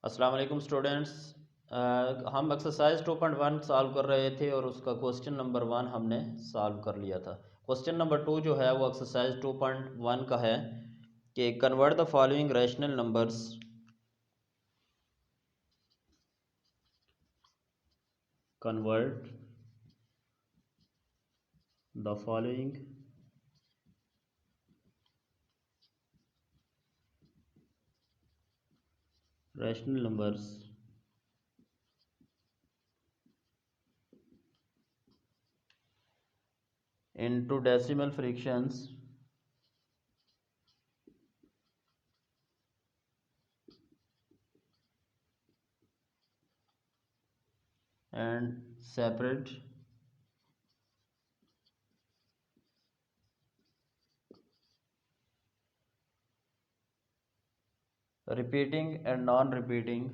अस्सलाम वालेकुम स्टूडेंट्स। हम एक्सरसाइज 2.1 सॉल्व कर रहे थे और उसका क्वेश्चन नंबर 1 हमने सॉल्व कर लिया था। क्वेश्चन नंबर 2 जो है वो एक्सरसाइज 2.1 का है कि convert the following rational numbers convert the following rational numbers into decimal fractions and separate repeating and non-repeating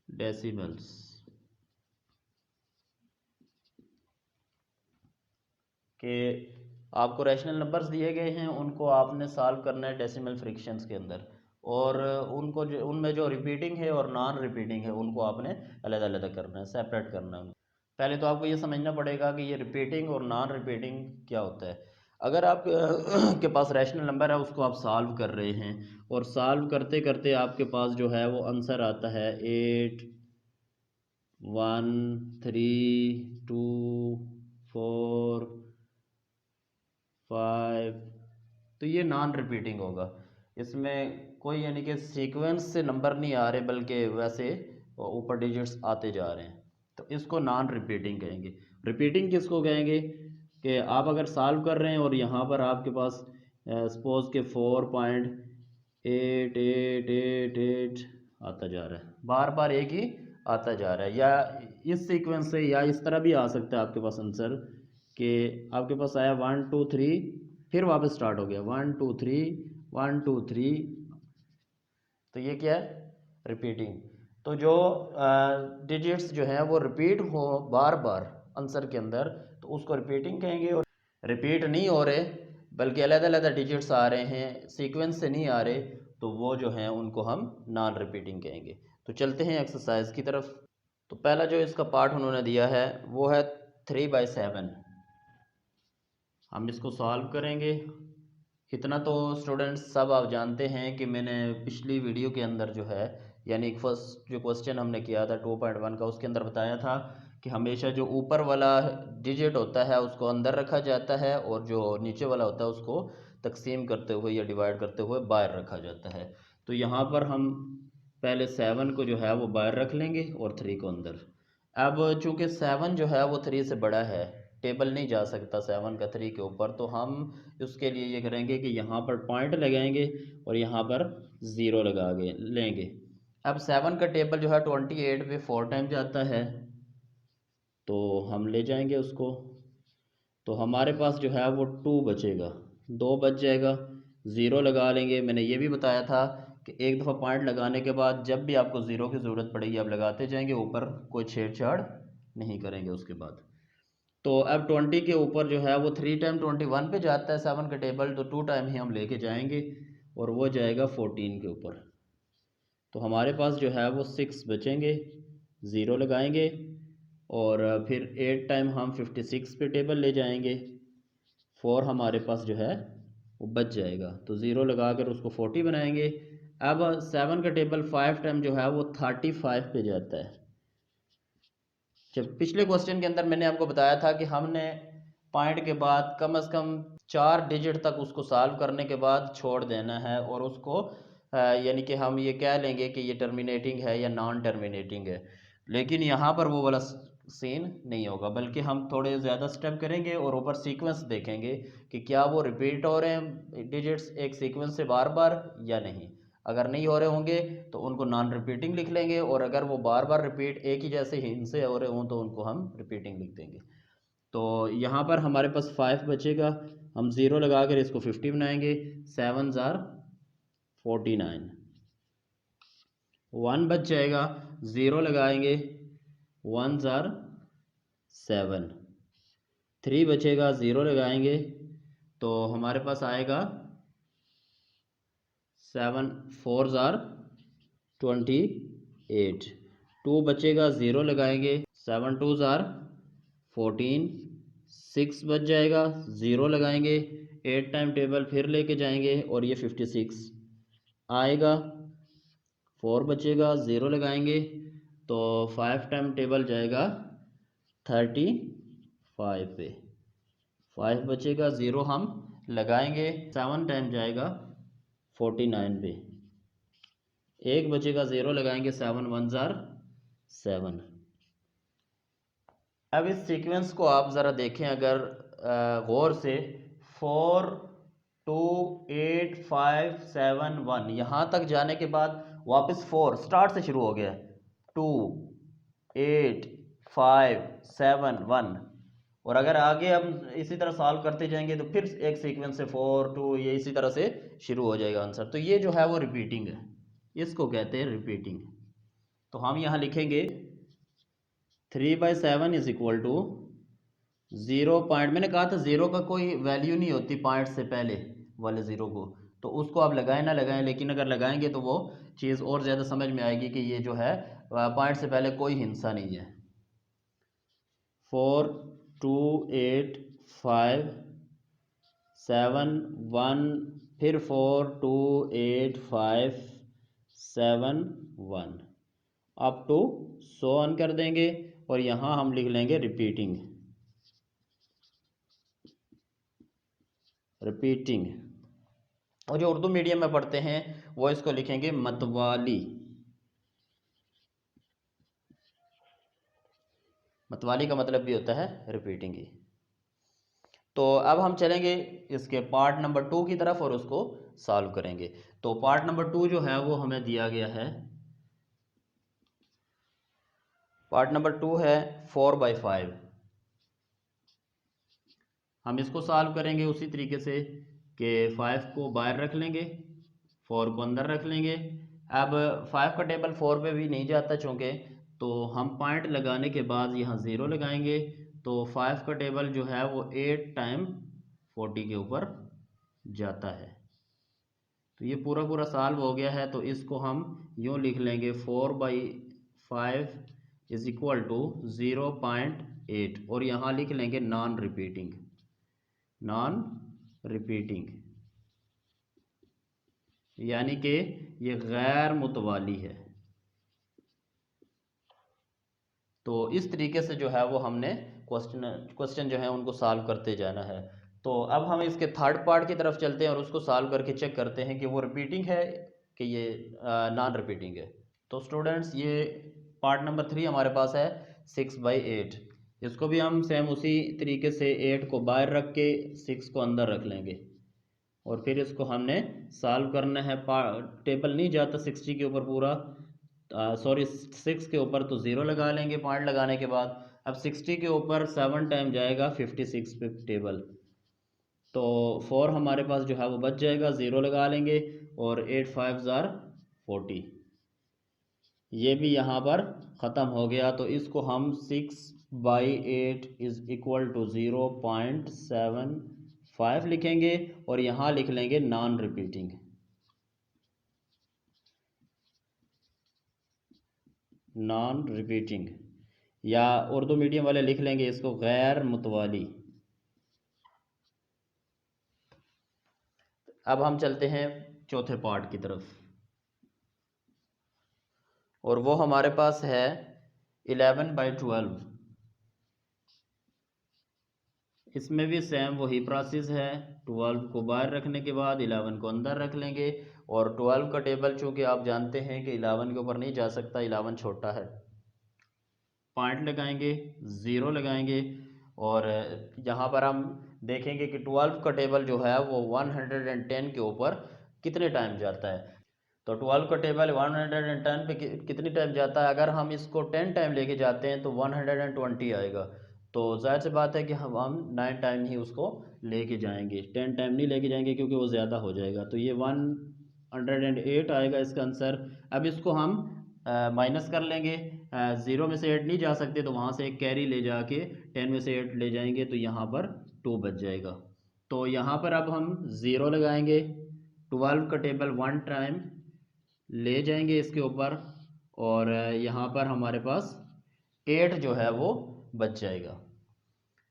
decimals। कि आपको रैशनल नंबर्स दिए गए हैं, उनको आपने सॉल्व करना है डेसिमल फ्रैक्शंस के अंदर, और उनको जो उनमें जो रिपीटिंग है और नॉन रिपीटिंग है उनको आपने अलग अलग करना है, सेपरेट करना है। पहले तो आपको ये समझना पड़ेगा कि ये रिपीटिंग और नॉन रिपीटिंग क्या होता है। अगर आप के पास रैशनल नंबर है, उसको आप सॉल्व कर रहे हैं और सॉल्व करते करते आपके पास जो है वो आंसर आता है 8 1 3 2 4 5, तो ये नॉन रिपीटिंग होगा। इसमें कोई यानी कि सीक्वेंस से नंबर नहीं आ रहे, बल्कि वैसे ऊपर डिजिट्स आते जा रहे हैं, तो इसको नॉन रिपीटिंग कहेंगे। रिपीटिंग किसको कहेंगे कि आप अगर सॉल्व कर रहे हैं और यहाँ पर आपके पास सपोज के 4.8888 आता जा रहा है, बार बार एक ही आता जा रहा है, या इस सीक्वेंस से या इस तरह भी आ सकता है आपके पास आंसर कि आपके पास आया 1 2 3, फिर वापस स्टार्ट हो गया 1 2 3 1 2 3, तो ये क्या है, रिपीटिंग। तो जो डिजिट्स जो हैं वो रिपीट हो बार बार आंसर के अंदर, तो उसको रिपीटिंग कहेंगे। और रिपीट नहीं हो रहे बल्कि अलग अलग डिजिट्स आ रहे हैं, सीक्वेंस से नहीं आ रहे, तो वो जो हैं उनको हम नॉन रिपीटिंग कहेंगे। तो चलते हैं एक्सरसाइज की तरफ। तो पहला जो इसका पार्ट उन्होंने दिया है वो है 3/7। हम इसको सॉल्व करेंगे। इतना तो स्टूडेंट्स सब आप जानते हैं कि मैंने पिछली वीडियो के अंदर जो है, यानी फर्स्ट जो क्वेश्चन हमने किया था 2.1 का, उसके अंदर बताया था कि हमेशा जो ऊपर वाला डिजिट होता है उसको अंदर रखा जाता है और जो नीचे वाला होता है उसको तकसीम करते हुए या डिवाइड करते हुए बाहर रखा जाता है। तो यहाँ पर हम पहले 7 को जो है वो बाहर रख लेंगे और 3 को अंदर। अब चूंकि 7 जो है वो 3 से बड़ा है, टेबल नहीं जा सकता 7 का 3 के ऊपर, तो हम उसके लिए ये करेंगे कि यहाँ पर पॉइंट लगाएंगे और यहाँ पर ज़ीरो लगा लेंगे। अब 7 का टेबल जो है 28 पे 4 टाइम जाता है, तो हम ले जाएंगे उसको, तो हमारे पास जो है वो 2 बचेगा, 2 बच जाएगा। ज़ीरो लगा लेंगे। मैंने ये भी बताया था कि एक दफ़ा पॉइंट लगाने के बाद जब भी आपको ज़ीरो की ज़रूरत पड़ेगी आप लगाते जाएंगे, ऊपर कोई छेड़छाड़ नहीं करेंगे उसके बाद। तो अब 20 के ऊपर जो है वो 3 टाइम 21 पे जाता है 7 का टेबल, तो 2 टाइम ही हम लेके जाएंगे और वो जाएगा 14 के ऊपर। तो हमारे पास जो है वो 6 बचेंगे, ज़ीरो लगाएंगे और फिर 8 टाइम हम 56 पे टेबल ले जाएंगे, 4 हमारे पास जो है वो बच जाएगा, तो ज़ीरो लगा कर उसको 40 बनाएंगे। अब 7 का टेबल 5 टाइम जो है वो 35 पे जाता है। जब पिछले क्वेश्चन के अंदर मैंने आपको बताया था कि हमने पॉइंट के बाद कम से कम 4 डिजिट तक उसको सॉल्व करने के बाद छोड़ देना है, और उसको यानी कि हम ये कह लेंगे कि ये टर्मिनेटिंग है या नॉन टर्मिनेटिंग है। लेकिन यहाँ पर वो वाला सीन नहीं होगा, बल्कि हम थोड़े ज़्यादा स्टेप करेंगे और ऊपर सीक्वेंस देखेंगे कि क्या वो रिपीट हो रहे हैं डिजिट्स एक सीक्वेंस से बार बार या नहीं। अगर नहीं हो रहे होंगे तो उनको नॉन रिपीटिंग लिख लेंगे, और अगर वो बार बार रिपीट एक ही जैसे हिंट से हो रहे हों तो उनको हम रिपीटिंग लिख देंगे। तो यहाँ पर हमारे पास 5 बचेगा, हम ज़ीरो लगा कर इसको 50 बनाएंगे, 7 ज़ार 49। 1 बच जाएगा, 0 लगाएंगे, 1 ज़ार 7, 3 बचेगा, 0 लगाएंगे तो हमारे पास आएगा 7, 4 ज़ार 28, 2 बचेगा, 0 लगाएंगे, 7 2 ज़ार 14, 6 बच जाएगा, 0 लगाएंगे, 8 टाइम टेबल फिर लेके जाएंगे और ये 56 आएगा, 4 बचेगा, 0 लगाएंगे तो 5 टाइम टेबल जाएगा 35 पे, 5 बचेगा, 0 हम लगाएंगे, 7 टाइम जाएगा 49 पे, 1 बचेगा, 0 लगाएंगे, 7 1 ज़ार 7। अब इस सीक्वेंस को आप ज़रा देखें अगर गौर से, 4 2 8 5 7 1 यहाँ तक जाने के बाद वापस 4 स्टार्ट से शुरू हो गया, 2 8 5 7 1, और अगर आगे हम इसी तरह सॉल्व करते जाएंगे तो फिर एक सीक्वेंस से 4 2 ये इसी तरह से शुरू हो जाएगा आंसर। तो ये जो है वो रिपीटिंग है, इसको कहते हैं रिपीटिंग। तो हम यहाँ लिखेंगे 3/7 इज इक्वल टू 0 पॉइंट, मैंने कहा था 0 का कोई वैल्यू नहीं होती पॉइंट से पहले वाले 0 को, तो उसको आप लगाएं ना लगाएं, लेकिन अगर लगाएंगे तो वो चीज़ और ज़्यादा समझ में आएगी कि ये जो है पॉइंट से पहले कोई हिस्सा नहीं है। 4 2 8 5 7 1, फिर 4 2 8 5 7 1 अप टू सो ऑन कर देंगे, और यहाँ हम लिख लेंगे रिपीटिंग, रिपीटिंग। और जो उर्दू मीडियम में पढ़ते हैं वो इसको लिखेंगे मतवाली, मतवाली का मतलब भी होता है रिपीटिंग ही। तो अब हम चलेंगे इसके पार्ट नंबर 2 की तरफ और उसको सॉल्व करेंगे। तो पार्ट नंबर 2 जो है वो हमें दिया गया है, पार्ट नंबर 2 है 4/5। हम इसको सॉल्व करेंगे उसी तरीके से कि 5 को बाहर रख लेंगे, 4 को अंदर रख लेंगे। अब 5 का टेबल 4 पे भी नहीं जाता चूँकि, तो हम पॉइंट लगाने के बाद यहाँ 0 लगाएंगे, तो 5 का टेबल जो है वो 8 टाइम 40 के ऊपर जाता है। तो ये पूरा पूरा सॉल्व हो गया है, तो इसको हम यूँ लिख लेंगे 4/5 इज इक्वल टू 0.8, और यहाँ लिख लेंगे नॉन रिपीटिंग, नॉन रिपीटिंग यानी कि ये गैर मुतवाली है। तो इस तरीके से जो है वो हमने क्वेश्चन जो है उनको सॉल्व करते जाना है। तो अब हम इसके थर्ड पार्ट की तरफ चलते हैं और उसको सॉल्व करके चेक करते हैं कि वो रिपीटिंग है कि ये नॉन रिपीटिंग है। तो स्टूडेंट्स ये पार्ट नंबर 3 हमारे पास है 6/8। इसको भी हम सेम उसी तरीके से 8 को बाहर रख के 6 को अंदर रख लेंगे, और फिर इसको हमने सॉल्व करना है। टेबल नहीं जाता 60 के ऊपर पूरा, सॉरी 6 के ऊपर, तो 0 लगा लेंगे पॉइंट लगाने के बाद। अब 60 के ऊपर 7 टाइम जाएगा 56 पे टेबल, तो 4 हमारे पास जो है वो बच जाएगा, 0 लगा लेंगे, और 8 5 ज़ार 40, ये भी यहाँ पर ख़त्म हो गया। तो इसको हम 6/8 इज़ इक्वल टू 0.75 लिखेंगे, और यहाँ लिख लेंगे नॉन रिपीटिंग, नॉन रिपीटिंग, या उर्दू मीडियम वाले लिख लेंगे इसको गैर मुतवाली। अब हम चलते हैं चौथे पार्ट की तरफ, और वो हमारे पास है 11/12। इसमें भी सेम वही प्रोसेस है, 12 को बाहर रखने के बाद 11 को अंदर रख लेंगे, और 12 का टेबल चूँकि आप जानते हैं कि 11 के ऊपर नहीं जा सकता, 11 छोटा है, पॉइंट लगाएंगे, 0 लगाएंगे, और यहाँ पर हम देखेंगे कि 12 का टेबल जो है वो 110 के ऊपर कितने टाइम जाता है। तो 12 का टेबल 110 पे कितनी टाइम जाता है, अगर हम इसको 10 टाइम लेके जाते हैं तो 120 आएगा। तो जाहिर सी बात है कि हम 9 टाइम ही उसको लेके जाएंगे, 10 टाइम नहीं लेके जाएंगे क्योंकि वो ज़्यादा हो जाएगा। तो ये 108 आएगा इसका आंसर। अब इसको हम माइनस कर लेंगे। 0 में से 8 नहीं जा सकते तो वहाँ से एक कैरी ले जाके 10 में से 8 ले जाएंगे तो यहाँ पर 2 बच जाएगा। तो यहाँ पर अब हम 0 लगाएंगे, 12 का टेबल 1 टाइम ले जाएंगे इसके ऊपर, और यहाँ पर हमारे पास 8 जो है वो बच जाएगा।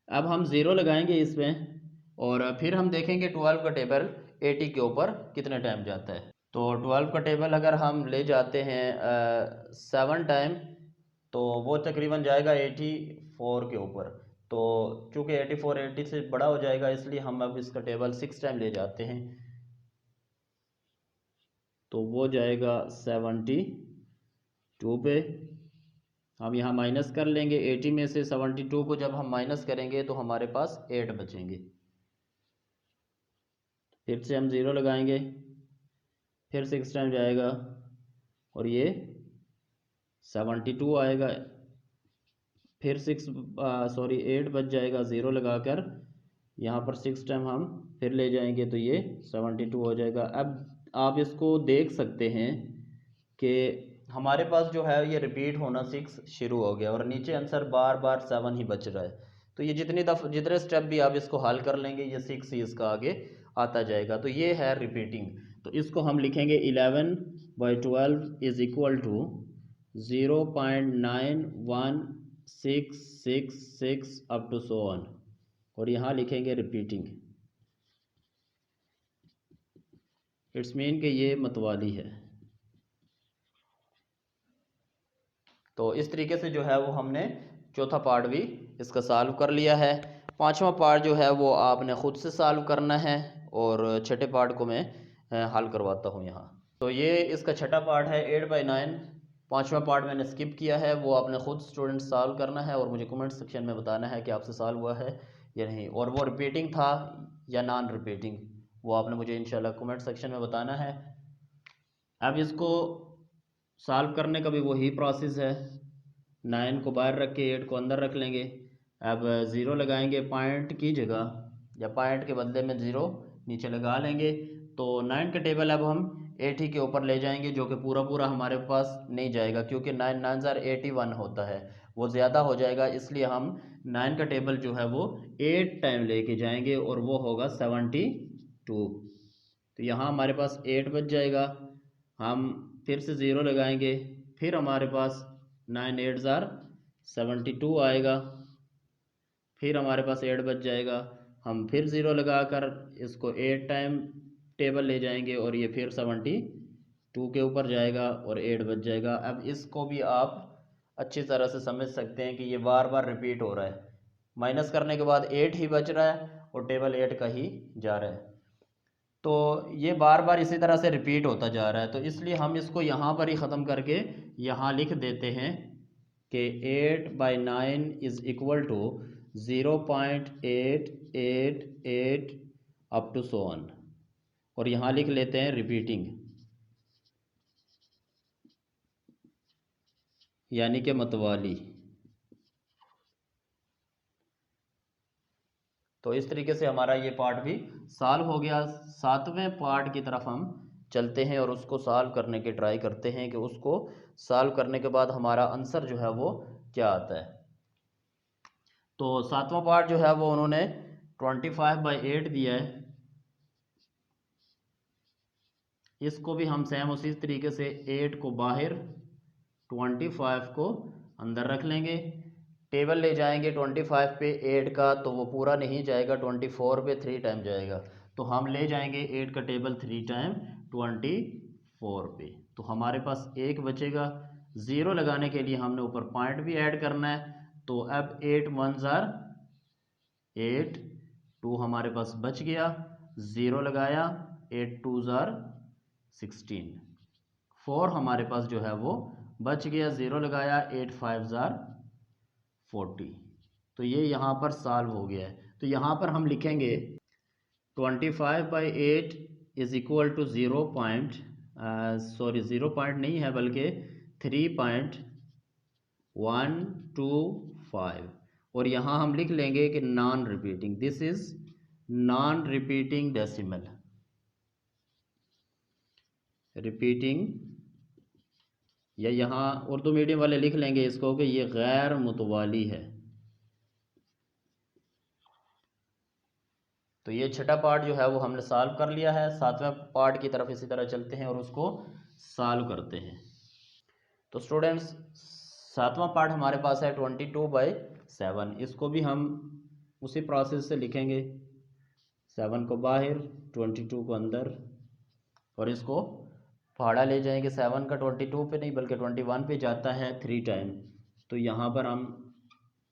अब हम 0 लगाएंगे इसमें और फिर हम देखेंगे 12 का टेबल 80 के ऊपर कितने टाइम जाता है। तो 12 का टेबल अगर हम ले जाते हैं 7 टाइम तो वो तकरीबन जाएगा 84 के ऊपर। तो चूँकि 84 80 से बड़ा हो जाएगा इसलिए हम अब इसका टेबल 6 टाइम ले जाते हैं, तो वो जाएगा 72 पे। हम यहाँ माइनस कर लेंगे 80 में से 72 को जब हम माइनस करेंगे तो हमारे पास 8 बचेंगे। फिर से हम 0 लगाएंगे, फिर 6 टाइम जाएगा और ये 72 आएगा, फिर 8 बच जाएगा 0 लगाकर। यहाँ पर 6 टाइम हम फिर ले जाएंगे तो ये 72 हो जाएगा। अब आप इसको देख सकते हैं कि हमारे पास जो है ये रिपीट होना 6 शुरू हो गया और नीचे आंसर बार बार 7 ही बच रहा है। तो ये जितने स्टेप भी आप इसको हल कर लेंगे ये 6 ही इसका आगे आता जाएगा। तो ये है रिपीटिंग। तो इसको हम लिखेंगे 11/12 is equal to 0.9166 up to so on, और यहाँ लिखेंगे रिपीटिंग। इट्स मीन कि ये मतवाली है। तो इस तरीके से जो है वो हमने चौथा पार्ट भी इसका सॉल्व कर लिया है। पांचवा पार्ट जो है वो आपने ख़ुद से सॉल्व करना है और छठे पार्ट को मैं हल करवाता हूँ यहाँ। तो ये इसका छठा पार्ट है 8/9। पांचवा पार्ट मैंने स्किप किया है, वो आपने ख़ुद स्टूडेंट सॉल्व करना है और मुझे कमेंट सेक्शन में बताना है कि आपसे सॉल्व हुआ है या नहीं, और वो रिपीटिंग था या नॉन रिपीटिंग वो आपने मुझे इंशाल्लाह कमेंट सेक्शन में बताना है। अब इसको सॉल्व करने का भी वही प्रोसेस है, 9 को बाहर रख के 8 को अंदर रख लेंगे। अब 0 लगाएंगे पॉइंट की जगह, या पॉइंट के बदले में 0 नीचे लगा लेंगे। तो 9 का टेबल अब हम 80 के ऊपर ले जाएंगे, जो कि पूरा पूरा हमारे पास नहीं जाएगा क्योंकि 9 9 81 होता है, वो ज़्यादा हो जाएगा। इसलिए हम 9 का टेबल जो है वो 8 टाइम लेके जाएंगे और वो होगा 72। तो यहाँ हमारे पास 8 बच जाएगा। हम फिर से 0 लगाएंगे, फिर हमारे पास 9 8 72 आएगा, फिर हमारे पास 8 बच जाएगा। हम फिर 0 लगाकर इसको 8 टाइम टेबल ले जाएंगे और ये फिर 72 के ऊपर जाएगा और 8 बच जाएगा। अब इसको भी आप अच्छी तरह से समझ सकते हैं कि ये बार बार रिपीट हो रहा है, माइनस करने के बाद 8 ही बच रहा है और टेबल 8 का ही जा रहा है। तो ये बार बार इसी तरह से रिपीट होता जा रहा है, तो इसलिए हम इसको यहाँ पर ही ख़त्म करके यहाँ लिख देते हैं कि 8/9 is equal to 0.888 up to so on, और यहाँ लिख लेते हैं रिपीटिंग, यानी कि मतवाली। तो इस तरीके से हमारा ये पार्ट भी सॉल्व हो गया। सातवें पार्ट की तरफ हम चलते हैं और उसको सॉल्व करने की ट्राई करते हैं कि उसको सॉल्व करने के बाद हमारा आंसर जो है वो क्या आता है। तो सातवां पार्ट जो है वो उन्होंने 25/8 दिया है। इसको भी हम सेम उसी तरीके से 8 को बाहर 25 को अंदर रख लेंगे, टेबल ले जाएंगे 25 पे 8 का, तो वो पूरा नहीं जाएगा, 24 पे 3 टाइम जाएगा। तो हम ले जाएंगे 8 का टेबल 3 टाइम 24 पे, तो हमारे पास 1 बचेगा। 0 लगाने के लिए हमने ऊपर पॉइंट भी ऐड करना है, तो अब 8 1 8, 2 हमारे पास बच गया, 0 लगाया, 8 2 16, 4 हमारे पास जो है वो बच गया, 0 लगाया, 8 5 40। तो ये यहाँ पर सॉल्व हो गया है। तो यहाँ पर हम लिखेंगे 25/8 इज इक्वल टू 0 नहीं है बल्कि 3.125, और यहाँ हम लिख लेंगे कि non repeating, this is non repeating decimal, repeating या यहाँ उर्दू मीडियम वाले लिख लेंगे इसको कि ये गैर मुतवाली है। तो ये छठा पार्ट जो है वो हमने सॉल्व कर लिया है। सातवें पार्ट की तरफ इसी तरह चलते हैं और उसको सॉल्व करते हैं। तो स्टूडेंट्स, सातवां पार्ट हमारे पास है 22/7। इसको भी हम उसी प्रोसेस से लिखेंगे, 7 को बाहर 22 को अंदर, और इसको पहाड़ा ले जाएंगे। 7 का 22 पे नहीं बल्कि 21 पे जाता है 3 टाइम। तो यहाँ पर हम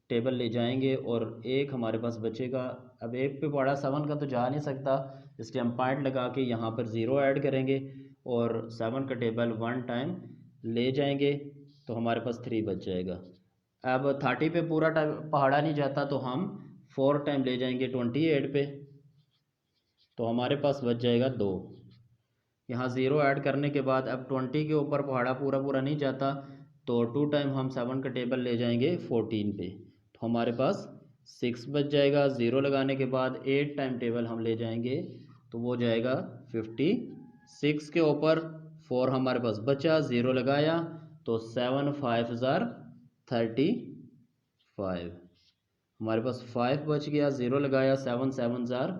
टेबल ले जाएंगे और एक हमारे पास बचेगा। अब एक पे पहाड़ा 7 का तो जा नहीं सकता, इसलिए हम पॉइंट लगा के यहाँ पर 0 ऐड करेंगे और 7 का टेबल 1 टाइम ले जाएंगे, तो हमारे पास 3 बच जाएगा। अब 30 पे पूरा पहाड़ा नहीं जाता, तो हम 4 टाइम ले जाएंगे 28 पे, तो हमारे पास बच जाएगा 2। यहाँ 0 ऐड करने के बाद अब 20 के ऊपर पहाड़ा पूरा पूरा नहीं जाता, तो 2 टाइम हम 7 का टेबल ले जाएंगे 14 पे, तो हमारे पास 6 बच जाएगा। 0 लगाने के बाद 8 टाइम टेबल हम ले जाएंगे, तो वो जाएगा 56 के ऊपर 4 हमारे पास बचा, 0 लगाया तो 7 5 ज़ार 35, हमारे पास 5 बच गया। 0 लगाया, 7 7 ज़ार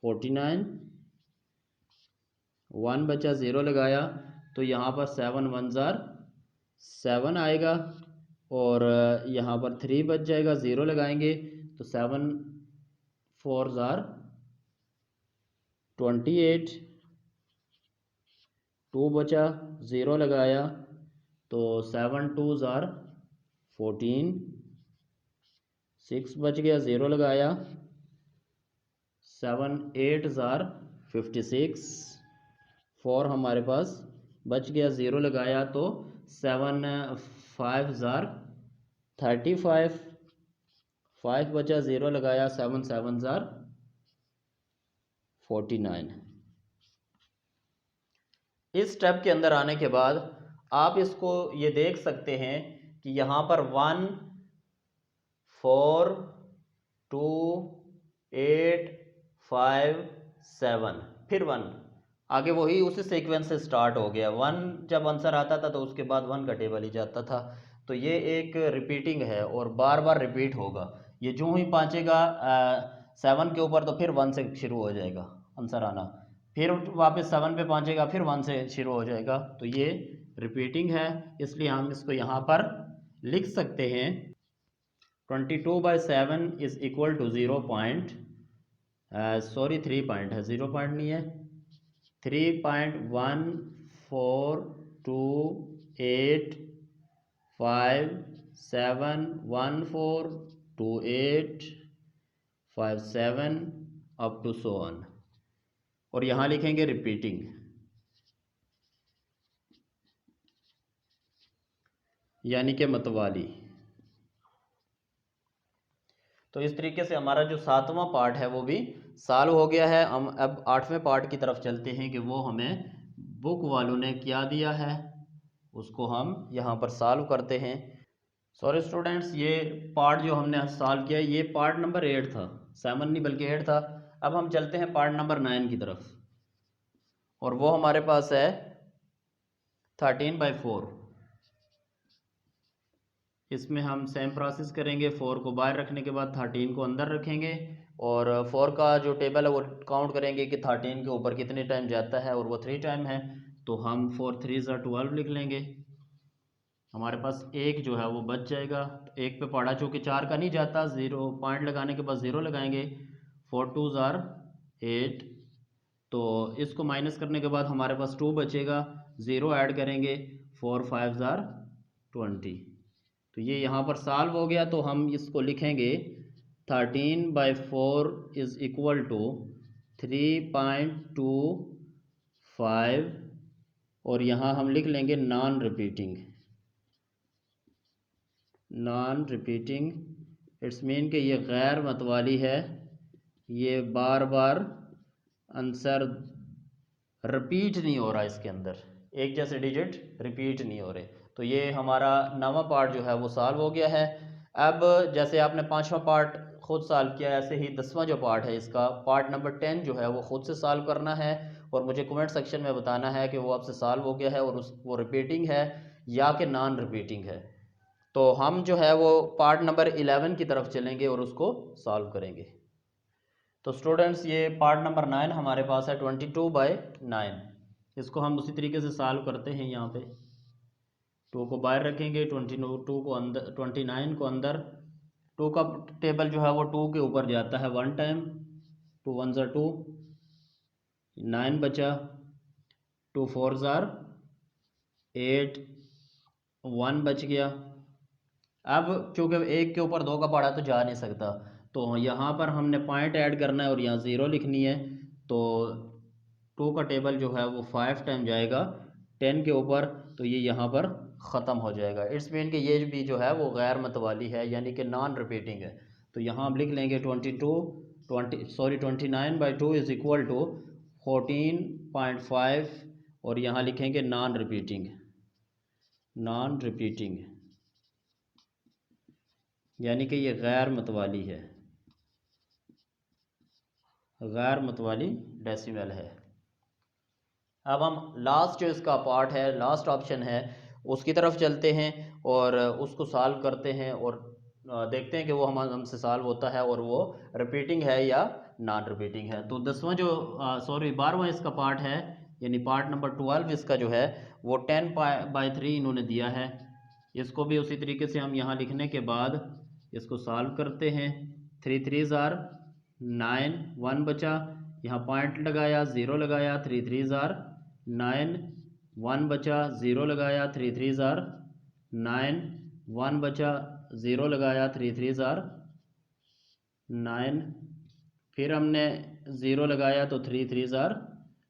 49, 1 बचा, 0 लगाया तो यहाँ पर 7 1 ज़ार 7 आएगा, और यहाँ पर 3 बच जाएगा। 0 लगाएंगे तो 7 4 ज़ार 28, 2 बचा, 0 लगाया तो 7 2 ज़ार 14, 6 बच गया, 0 लगाया, 7 8 ज़ार 56, 4 हमारे पास बच गया, 0 लगाया तो 7 5 ज़ार 35, 5 बचा, 0 लगाया, 7 7 ज़ार 49। इस स्टेप के अंदर आने के बाद आप इसको ये देख सकते हैं कि यहाँ पर 1 4 2 8 5 7 फिर 1, आगे वही उसी सीक्वेंस से स्टार्ट हो गया। 1 जब आंसर आता था तो उसके बाद 1 का टेबल ही जाता था। तो ये एक रिपीटिंग है और बार बार रिपीट होगा। ये जो ही पहुँचेगा 7 के ऊपर तो फिर 1 से शुरू हो जाएगा आंसर आना, फिर वापस 7 पे पहुँचेगा, फिर 1 से शुरू हो जाएगा। तो ये रिपीटिंग है, इसलिए हम इसको यहाँ पर लिख सकते हैं 22/7 is equal to 0 point, sorry 3 point है, 0 पॉइंट नहीं है, 3.142857142857 अप टू सो ऑन, और यहाँ लिखेंगे रिपीटिंग, यानी कि मतवाली। तो इस तरीके से हमारा जो सातवां पार्ट है वो भी सॉल्व हो गया है। हम अब आठवें पार्ट की तरफ चलते हैं कि वो हमें बुक वालों ने क्या दिया है, उसको हम यहाँ पर सॉल्व करते हैं। सॉरी स्टूडेंट्स, ये पार्ट जो हमने सॉल्व किया ये पार्ट नंबर 8 था, 7 नहीं बल्कि 8 था। अब हम चलते हैं पार्ट नंबर 9 की तरफ, और वो हमारे पास है 13/4। इसमें हम सेम प्रोसेस करेंगे, 4 को बाहर रखने के बाद 13 को अंदर रखेंगे, और 4 का जो टेबल है वो काउंट करेंगे कि 13 के ऊपर कितने टाइम जाता है, और वो 3 टाइम है। तो हम 4 3 ज़ा 12 लिख लेंगे, हमारे पास एक जो है वो बच जाएगा। तो एक पे पढ़ा चूँकि 4 का नहीं जाता, 0 पॉइंट लगाने के बाद 0 लगाएंगे, 4 2 ज़ार 8, तो इसको माइनस करने के बाद हमारे पास 2 बचेगा, 0 ऐड करेंगे, 4 5 ज़ार 20। तो ये यहाँ पर सॉल्व हो गया। तो हम इसको लिखेंगे 13/4 इज इक्वल टू 3.25, और यहाँ हम लिख लेंगे नॉन रिपीटिंग। इट्स मीन कि ये गैर मतवाली है, ये बार बार आंसर रिपीट नहीं हो रहा, इसके अंदर एक जैसे डिजिट रिपीट नहीं हो रहे। तो ये हमारा 9वां पार्ट जो है वो सॉल्व हो गया है। अब जैसे आपने 5वां पार्ट खुद सॉल्व किया, ऐसे ही 10वां जो पार्ट है इसका पार्ट नंबर 10 जो है वो खुद से सॉल्व करना है, और मुझे कमेंट सेक्शन में बताना है कि वो आपसे सॉल्व हो गया है और वो रिपीटिंग है या कि नॉन रिपीटिंग है। तो हम जो है वो पार्ट नंबर 11 की तरफ चलेंगे और उसको सॉल्व करेंगे। तो स्टूडेंट्स ये पार्ट नंबर 9 हमारे पास है 22/9। इसको हम उसी तरीके से सॉल्व करते हैं। यहाँ पे 2 को बाहर रखेंगे, 22 को अंदर, 29 को अंदर। 2 का टेबल जो है वो 2 के ऊपर जाता है 1 टाइम, 2 1 ज़ार 2, 9 बचा, 2 4 ज़ार 8, 1 बच गया। अब चूँकि एक के ऊपर 2 का पड़ा तो जा नहीं सकता, तो यहाँ पर हमने पॉइंट ऐड करना है और यहाँ 0 लिखनी है। तो 2 का टेबल जो है वो 5 टाइम जाएगा 10 के ऊपर, तो ये यहाँ पर ख़त्म हो जाएगा। इट्स मीन कि ये भी जो है वो गैर मतवाली है, यानी कि नॉन रिपीटिंग है। तो यहाँ हम लिख लेंगे 29/2 इज़ इक्वल टू 14.5 और यहाँ लिखेंगे नॉन रिपीटिंग, यानी कि ये गैर मतवाली है, गैर मतवाली डेसिमल है। अब हम लास्ट जो इसका पार्ट है, लास्ट ऑप्शन है, उसकी तरफ चलते हैं और उसको सॉल्व करते हैं और देखते हैं कि वो हमसे सॉल्व होता है और वो रिपीटिंग है या नॉन रिपीटिंग है। तो 12वां इसका पार्ट है, यानी पार्ट नंबर 12 इसका जो है वो 10/3 इन्होंने दिया है। इसको भी उसी तरीके से हम यहाँ लिखने के बाद इसको सॉल्व करते हैं। 3 3 ज़ार 9, 1 बचा, यहाँ पॉइंट लगाया, 0 लगाया, 3 3 ज़ार 9, 1 बचा, 0 लगाया, 3 3 ज़ार 9, 1 बचा, 0 लगाया, 3 3 ज़ार 9, फिर हमने 0 लगाया तो 3 3 ज़ार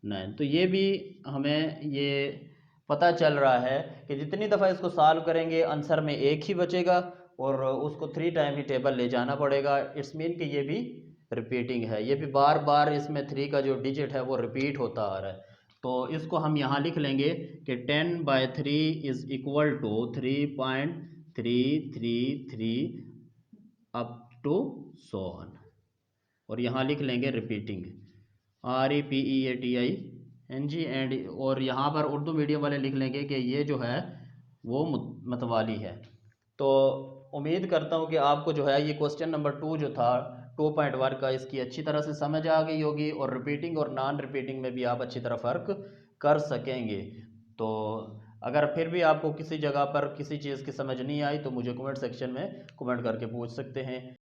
9। तो ये भी हमें ये पता चल रहा है कि जितनी दफ़ा इसको सॉल्व करेंगे आंसर में एक ही बचेगा और उसको 3 टाइम ही टेबल ले जाना पड़ेगा। इट्स मीन कि ये भी रिपीटिंग है, ये भी बार बार इसमें 3 का जो डिजिट है वो रिपीट होता आ रहा है। तो इसको हम यहाँ लिख लेंगे कि 10/3 is equal to 3.333 up to so on, और यहाँ लिख लेंगे रिपीटिंग, REPEATING, एंड और यहाँ पर उर्दू मीडियम वाले लिख लेंगे कि ये जो है वो मतवाली है। तो उम्मीद करता हूँ कि आपको जो है ये क्वेश्चन नंबर 2 जो था 2.1 का, इसकी अच्छी तरह से समझ आ गई होगी और रिपीटिंग और नॉन रिपीटिंग में भी आप अच्छी तरह फ़र्क कर सकेंगे। तो अगर फिर भी आपको किसी जगह पर किसी चीज़ की समझ नहीं आई तो मुझे कमेंट सेक्शन में कमेंट करके पूछ सकते हैं।